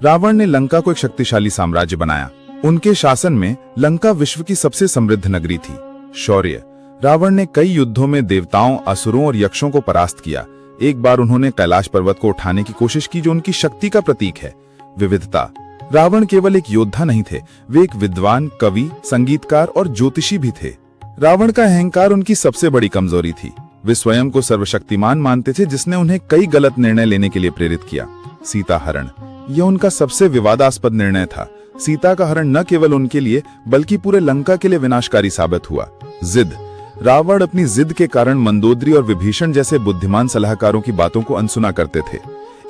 रावण ने लंका को एक शक्तिशाली साम्राज्य बनाया। उनके शासन में लंका विश्व की सबसे समृद्ध नगरी थी। शौर्य। रावण ने कई युद्धों में देवताओं, असुरों और यक्षों को परास्त किया। एक बार उन्होंने कैलाश पर्वत को उठाने की कोशिश की, जो उनकी शक्ति का प्रतीक है। विविधता। रावण केवल एक योद्धा नहीं थे, वे एक विद्वान, कवि, संगीतकार और ज्योतिषी भी थे। रावण का अहंकार उनकी सबसे बड़ी कमजोरी थी। वे स्वयं को सर्वशक्तिमान मानते थे, जिसने उन्हें कई गलत निर्णय लेने के लिए प्रेरित किया। सीता हरण। यह उनका सबसे विवादास्पद निर्णय था। सीता का हरण न केवल उनके लिए बल्कि पूरे लंका के लिए विनाशकारी साबित हुआ। जिद। रावण अपनी जिद के कारण मंदोदरी और विभीषण जैसे बुद्धिमान सलाहकारों की बातों को अनसुना करते थे।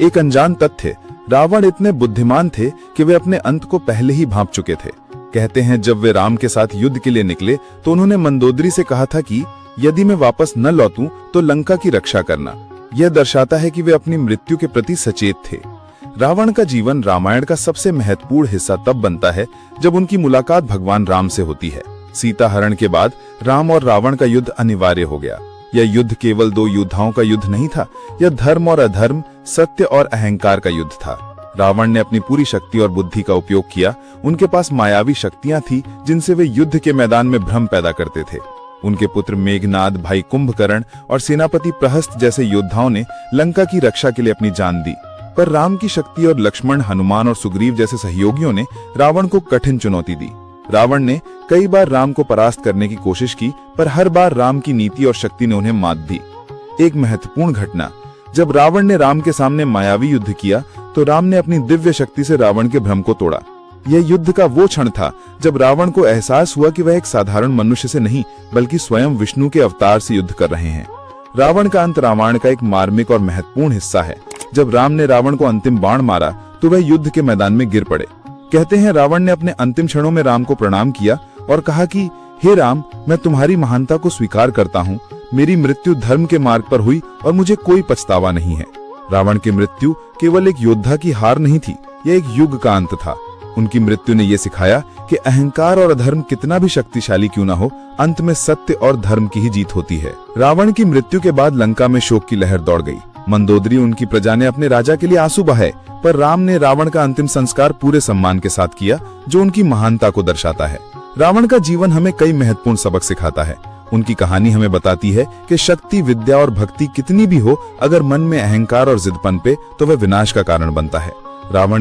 एक अनजान तथ्य, रावण इतने बुद्धिमान थे कि वे अपने अंत को पहले ही भांप चुके थे। कहते हैं जब वे राम के साथ युद्ध के लिए निकले तो उन्होंने मंदोदरी से कहा था कि यदि मैं वापस न लौटूं तो लंका की रक्षा करना। यह दर्शाता है कि वे अपनी मृत्यु के प्रति सचेत थे। रावण का जीवन रामायण का सबसे महत्वपूर्ण हिस्सा तब बनता है जब उनकी मुलाकात भगवान राम से होती है। सीता हरण के बाद राम और रावण का युद्ध अनिवार्य हो गया। यह युद्ध केवल दो योद्धाओं का युद्ध नहीं था, यह धर्म और अधर्म, सत्य और अहंकार का युद्ध था। रावण ने अपनी पूरी शक्ति और बुद्धि का उपयोग किया। उनके पास मायावी शक्तियां थी जिनसे वे युद्ध के मैदान में भ्रम पैदा करते थे। उनके पुत्र मेघनाद, भाई कुंभकर्ण और सेनापति प्रहस्त जैसे योद्धाओं ने लंका की रक्षा के लिए अपनी जान दी। पर राम की शक्ति और लक्ष्मण, हनुमान और सुग्रीव जैसे सहयोगियों ने रावण को कठिन चुनौती दी। रावण ने कई बार राम को परास्त करने की कोशिश की, पर हर बार राम की नीति और शक्ति ने उन्हें मात दी। एक महत्वपूर्ण घटना, जब रावण ने राम के सामने मायावी युद्ध किया तो राम ने अपनी दिव्य शक्ति से रावण के भ्रम को तोड़ा। यह युद्ध का वो क्षण था जब रावण को एहसास हुआ कि वह एक साधारण मनुष्य से नहीं बल्कि स्वयं विष्णु के अवतार से युद्ध कर रहे हैं। रावण का अंत रामायण का एक मार्मिक और महत्वपूर्ण हिस्सा है। जब राम ने रावण को अंतिम बाण मारा तो वह युद्ध के मैदान में गिर पड़े। कहते हैं रावण ने अपने अंतिम क्षणों में राम को प्रणाम किया और कहा कि हे राम, मैं तुम्हारी महानता को स्वीकार करता हूँ। मेरी मृत्यु धर्म के मार्ग पर हुई और मुझे कोई पछतावा नहीं है। रावण की मृत्यु केवल एक योद्धा की हार नहीं थी, यह एक युग का अंत था। उनकी मृत्यु ने यह सिखाया कि अहंकार और अधर्म कितना भी शक्तिशाली क्यों ना हो, अंत में सत्य और धर्म की ही जीत होती है। रावण की मृत्यु के बाद लंका में शोक की लहर दौड़ गई। मंदोदरी, उनकी प्रजा ने अपने राजा के लिए आंसू बहाए, पर राम ने रावण का अंतिम संस्कार पूरे सम्मान के साथ किया, जो उनकी महानता को दर्शाता है। रावण का जीवन हमें कई महत्वपूर्ण सबक सिखाता है। उनकी कहानी हमें बताती है कि शक्ति, विद्या और भक्ति कितनी भी हो, अगर मन में अहंकार और जिद पनपे तो वह विनाश का कारण बनता है। रावण